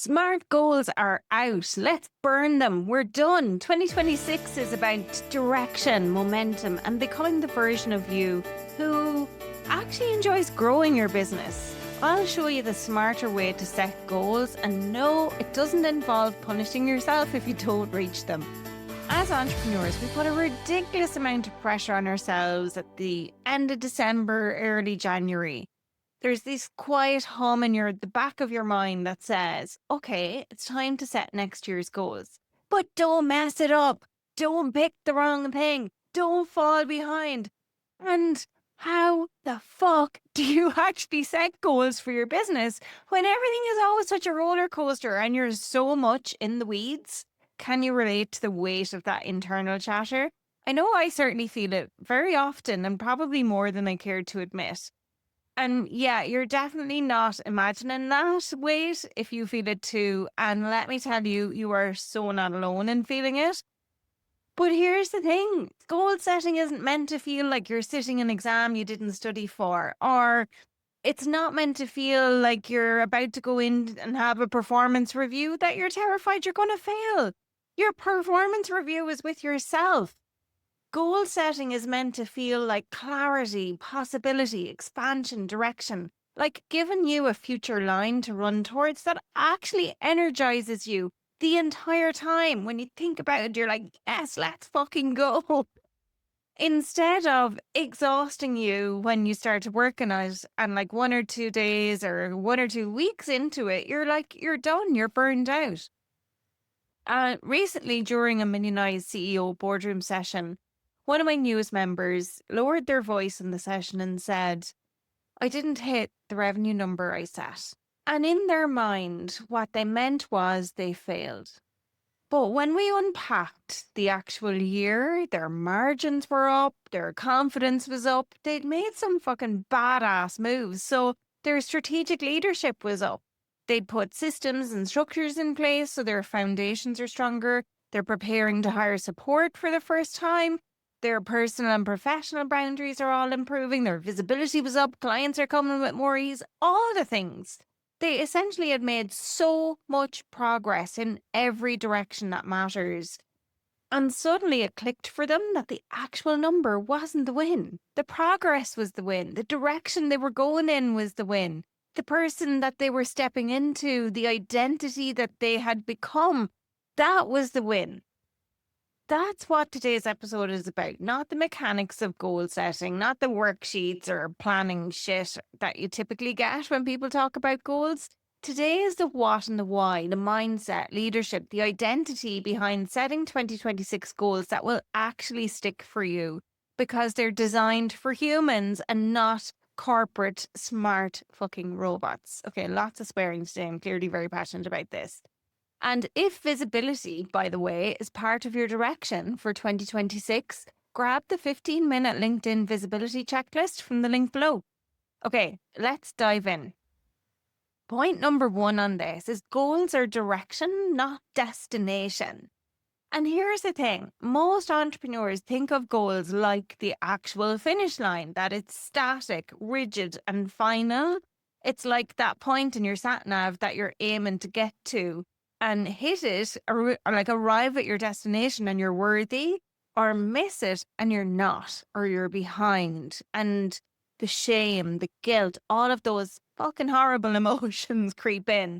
Smart goals are out. Let's burn them. We're done. 2026 is about direction, momentum, and becoming the version of you who actually enjoys growing your business. I'll show you the smarter way to set goals, and no, it doesn't involve punishing yourself if you don't reach them. As entrepreneurs, we put a ridiculous amount of pressure on ourselves at the end of December, early January. There's this quiet hum in the back of your mind that says, okay, it's time to set next year's goals. But don't mess it up. Don't pick the wrong thing. Don't fall behind. And how the fuck do you actually set goals for your business when everything is always such a roller coaster and you're so much in the weeds? Can you relate to the weight of that internal chatter? I know I certainly feel it very often, and probably more than I care to admit. And yeah, you're definitely not imagining that weight if you feel it too. And let me tell you, you are so not alone in feeling it. But here's the thing, goal setting isn't meant to feel like you're sitting an exam you didn't study for, or it's not meant to feel like you're about to go in and have a performance review that you're terrified you're going to fail. Your performance review is with yourself. Goal setting is meant to feel like clarity, possibility, expansion, direction, like giving you a future line to run towards that actually energizes you the entire time. When you think about it, you're like, yes, let's fucking go. Instead of exhausting you when you start working on it and like 1 or 2 days or 1 or 2 weeks into it, you're like, you're done, you're burned out. Recently, during a Millionize CEO boardroom session, one of my newest members lowered their voice in the session and said, I didn't hit the revenue number I set. And in their mind, what they meant was they failed. But when we unpacked the actual year, their margins were up, their confidence was up, they'd made some fucking badass moves. So their strategic leadership was up. They'd put systems and structures in place so their foundations are stronger. They're preparing to hire support for the first time. Their personal and professional boundaries are all improving. Their visibility was up. Clients are coming with more ease. All the things. They essentially had made so much progress in every direction that matters. And suddenly it clicked for them that the actual number wasn't the win. The progress was the win. The direction they were going in was the win. The person that they were stepping into, the identity that they had become, that was the win. That's what today's episode is about, not the mechanics of goal setting, not the worksheets or planning shit that you typically get when people talk about goals. Today is the what and the why, the mindset, leadership, the identity behind setting 2026 goals that will actually stick for you because they're designed for humans and not corporate smart fucking robots. Okay, lots of swearing today. I'm clearly very passionate about this. And if visibility, by the way, is part of your direction for 2026, grab the 15-minute LinkedIn visibility checklist from the link below. Okay, let's dive in. Point number 1 on this is goals are direction, not destination. And here's the thing, most entrepreneurs think of goals like the actual finish line, that it's static, rigid, and final. It's like that point in your sat nav that you're aiming to get to and hit it, or like arrive at your destination and you're worthy, or miss it and you're not, or you're behind. And the shame, the guilt, all of those fucking horrible emotions creep in.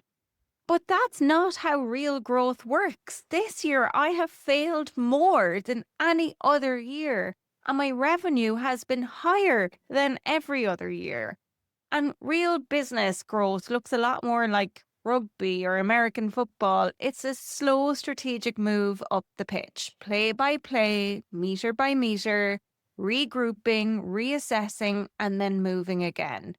But that's not how real growth works. This year, I have failed more than any other year, and my revenue has been higher than every other year. And real business growth looks a lot more like rugby or American football. It's a slow strategic move up the pitch, play by play, meter by meter, regrouping, reassessing, and then moving again.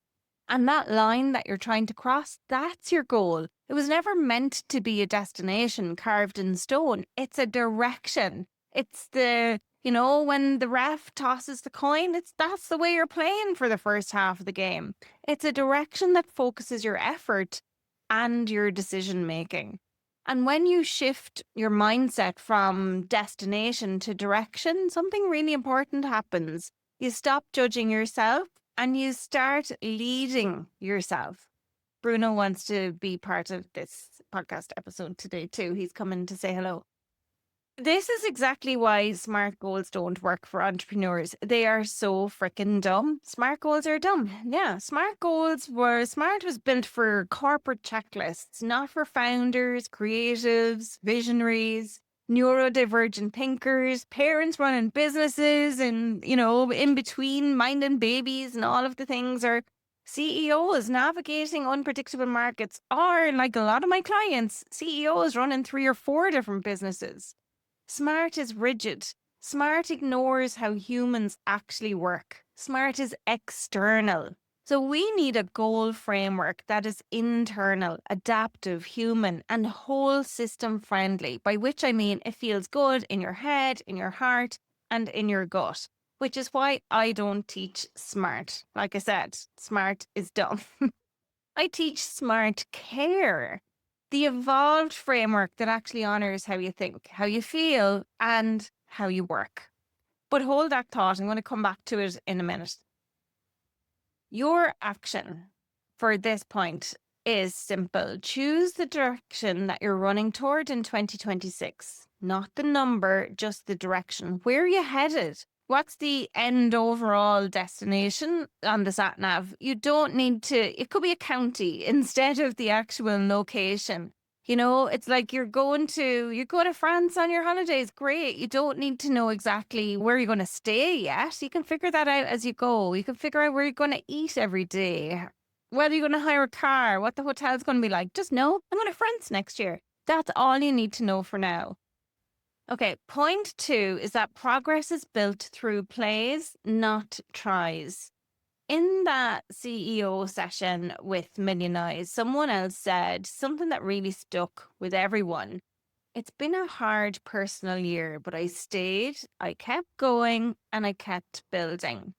And that line that you're trying to cross, that's your goal. It was never meant to be a destination carved in stone. It's a direction. It's when the ref tosses the coin, that's the way you're playing for the first half of the game. It's a direction that focuses your effort and your decision making. And when you shift your mindset from destination to direction, something really important happens. You stop judging yourself and you start leading yourself. Bruno wants to be part of this podcast episode today too. He's coming to say hello. This is exactly why SMART goals don't work for entrepreneurs. They are so freaking dumb. SMART goals are dumb. Yeah, SMART was built for corporate checklists, not for founders, creatives, visionaries, neurodivergent thinkers, parents running businesses and, in between minding babies and all of the things, or CEOs navigating unpredictable markets, or like a lot of my clients, CEOs running 3 or 4 different businesses. SMART is rigid. SMART ignores how humans actually work. SMART is external. So we need a goal framework that is internal, adaptive, human, and whole system friendly, by which I mean it feels good in your head, in your heart, and in your gut, which is why I don't teach SMART. Like I said, SMART is dumb. I teach SMARTCARE, the evolved framework that actually honors how you think, how you feel, and how you work. But hold that thought. I'm going to come back to it in a minute. Your action for this point is simple. Choose the direction that you're running toward in 2026. Not the number, just the direction. Where are you headed? What's the end overall destination on the sat nav? You don't need to, it could be a county instead of the actual location. It's like you go to France on your holidays. Great. You don't need to know exactly where you're going to stay yet. You can figure that out as you go. You can figure out where you're going to eat every day, whether you're going to hire a car, what the hotel's going to be like. Just know I'm going to France next year. That's all you need to know for now. Okay, point 2 is that progress is built through plays, not tries. In that CEO session with Millionize, someone else said something that really stuck with everyone. It's been a hard personal year, but I stayed, I kept going, and I kept building.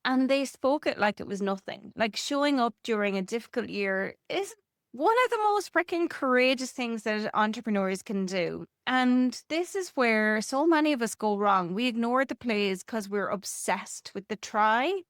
And they spoke it like it was nothing. Like showing up during a difficult year is one of the most freaking courageous things that entrepreneurs can do. And this is where so many of us go wrong. We ignore the plays because we're obsessed with the try.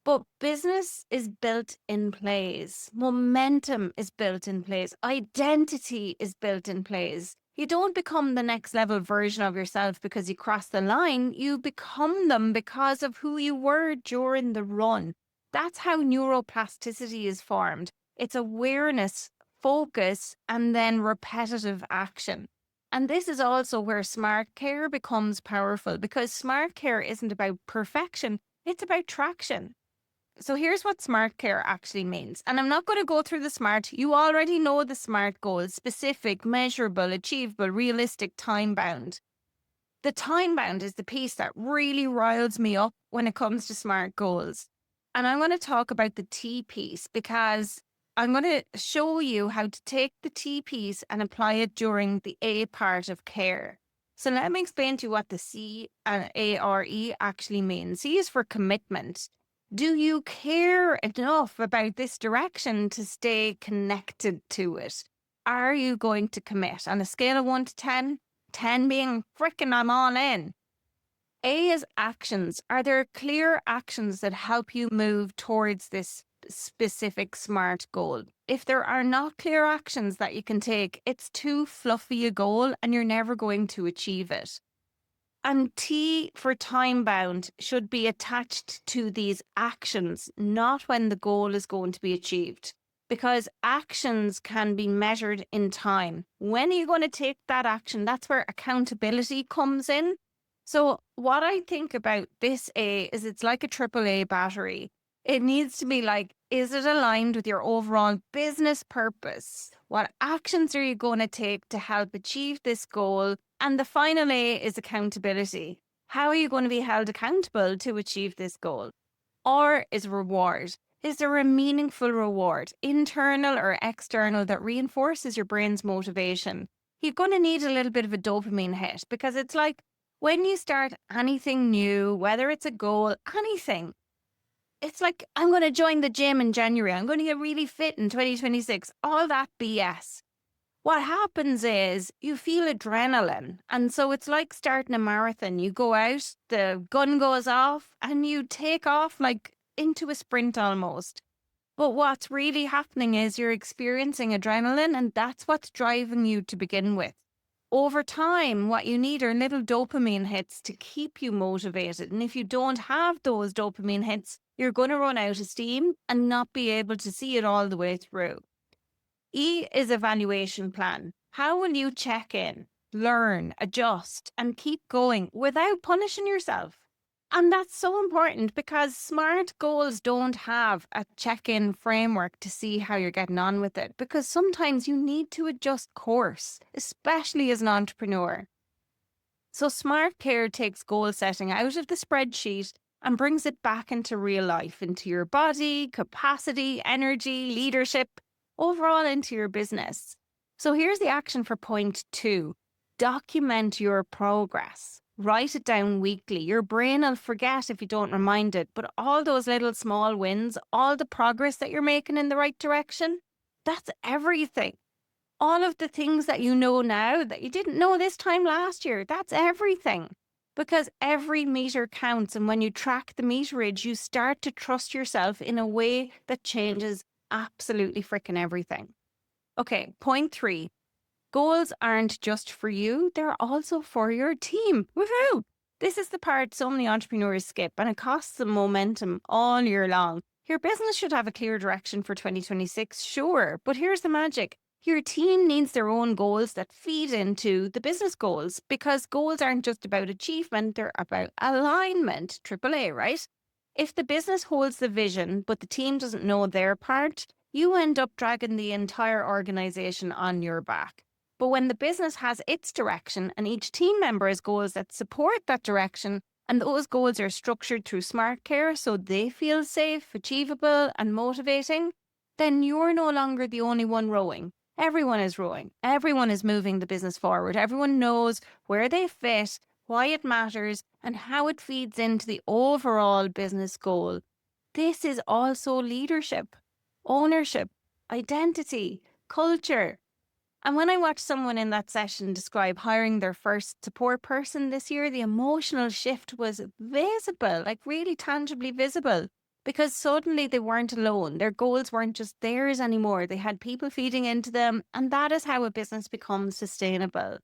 But business is built in plays. Momentum is built in plays. Identity is built in plays. You don't become the next level version of yourself because you cross the line. You become them because of who you were during the run. That's how neuroplasticity is formed. It's awareness, focus, and then repetitive action. And this is also where SMARTCARE becomes powerful, because SMARTCARE isn't about perfection, it's about traction. So here's what SMARTCARE actually means. And I'm not going to go through the SMART. You already know the SMART goals: specific, measurable, achievable, realistic, time-bound. The time-bound is the piece that really riles me up when it comes to SMART goals. And I'm going to talk about the T piece, because I'm going to show you how to take the T piece and apply it during the A part of CARE. So let me explain to you what the C and ARE actually means. C is for commitment. Do you care enough about this direction to stay connected to it? Are you going to commit on a scale of 1 to 10? 10 being frickin' I'm all in. A is actions. Are there clear actions that help you move towards this specific SMART goal? If there are not clear actions that you can take, it's too fluffy a goal and you're never going to achieve it. And T for time bound should be attached to these actions, not when the goal is going to be achieved, because actions can be measured in time. When are you going to take that action? That's where accountability comes in. So what I think about this A is it's like a AAA battery. It needs to be like, is it aligned with your overall business purpose? What actions are you going to take to help achieve this goal? And the final A is accountability. How are you going to be held accountable to achieve this goal? R is reward. Is there a meaningful reward, internal or external, that reinforces your brain's motivation? You're going to need a little bit of a dopamine hit, because it's like when you start anything new, whether it's a goal, anything, it's like, I'm going to join the gym in January. I'm going to get really fit in 2026. All that BS. What happens is you feel adrenaline. And so it's like starting a marathon. You go out, the gun goes off, and you take off like into a sprint almost. But what's really happening is you're experiencing adrenaline, and that's what's driving you to begin with. Over time, what you need are little dopamine hits to keep you motivated. And if you don't have those dopamine hits, you're going to run out of steam and not be able to see it all the way through. E is evaluation plan. How will you check in, learn, adjust, and keep going without punishing yourself? And that's so important because SMART goals don't have a check-in framework to see how you're getting on with it, because sometimes you need to adjust course, especially as an entrepreneur. So SMARTCARE takes goal setting out of the spreadsheet and brings it back into real life, into your body, capacity, energy, leadership, overall into your business. So here's the action for point 2. Document your progress. Write it down weekly. Your brain will forget if you don't remind it, but all those little small wins, all the progress that you're making in the right direction, that's everything. All of the things that you know now that you didn't know this time last year, that's everything. Because every meter counts, and when you track the meterage, you start to trust yourself in a way that changes absolutely freaking everything. Okay, point 3. Goals aren't just for you, they're also for your team. Woohoo! This is the part so many entrepreneurs skip, and it costs them momentum all year long. Your business should have a clear direction for 2026, sure, but here's the magic. Your team needs their own goals that feed into the business goals, because goals aren't just about achievement, they're about alignment, AAA, right? If the business holds the vision, but the team doesn't know their part, you end up dragging the entire organization on your back. But when the business has its direction and each team member has goals that support that direction, and those goals are structured through SMARTCARE so they feel safe, achievable, and motivating, then you're no longer the only one rowing. Everyone is rowing. Everyone is moving the business forward. Everyone knows where they fit, why it matters, and how it feeds into the overall business goal. This is also leadership, ownership, identity, culture. And when I watched someone in that session describe hiring their first support person this year, the emotional shift was visible, like really tangibly visible, because suddenly they weren't alone. Their goals weren't just theirs anymore. They had people feeding into them, and that is how a business becomes sustainable.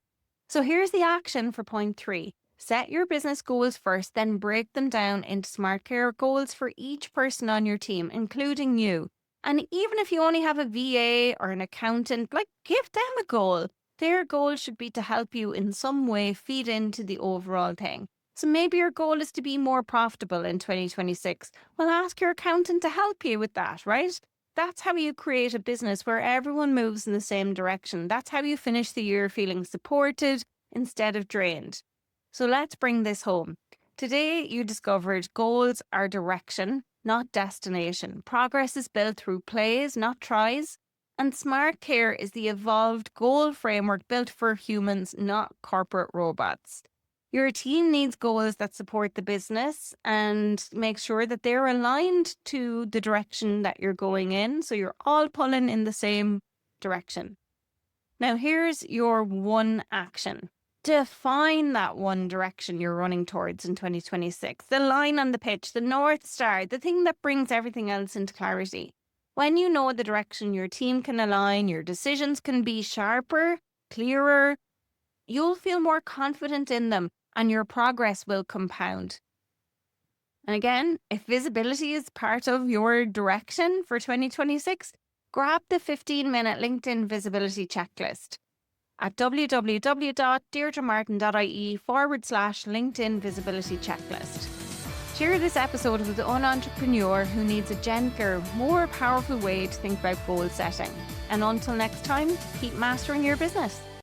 So here's the action for point 3. Set your business goals first, then break them down into SMARTCARE goals for each person on your team, including you. And even if you only have a VA or an accountant, like, give them a goal. Their goal should be to help you in some way feed into the overall thing. So maybe your goal is to be more profitable in 2026. Well, ask your accountant to help you with that, right? That's how you create a business where everyone moves in the same direction. That's how you finish the year feeling supported instead of drained. So let's bring this home. Today, you discovered goals are direction, not destination. Progress is built through plays, not tries. And SMARTCARE is the evolved goal framework built for humans, not corporate robots. Your team needs goals that support the business and make sure that they're aligned to the direction that you're going in, so you're all pulling in the same direction. Now, here's your one action. Define that one direction you're running towards in 2026. The line on the pitch, the North Star, the thing that brings everything else into clarity. When you know the direction your team can align, your decisions can be sharper, clearer, you'll feel more confident in them, and your progress will compound. And again, if visibility is part of your direction for 2026, grab the 15-minute LinkedIn visibility checklist at www.deirdremartin.ie/LinkedIn visibility checklist. Share this episode with an entrepreneur who needs a gentler, more powerful way to think about goal setting. And until next time, keep mastering your business.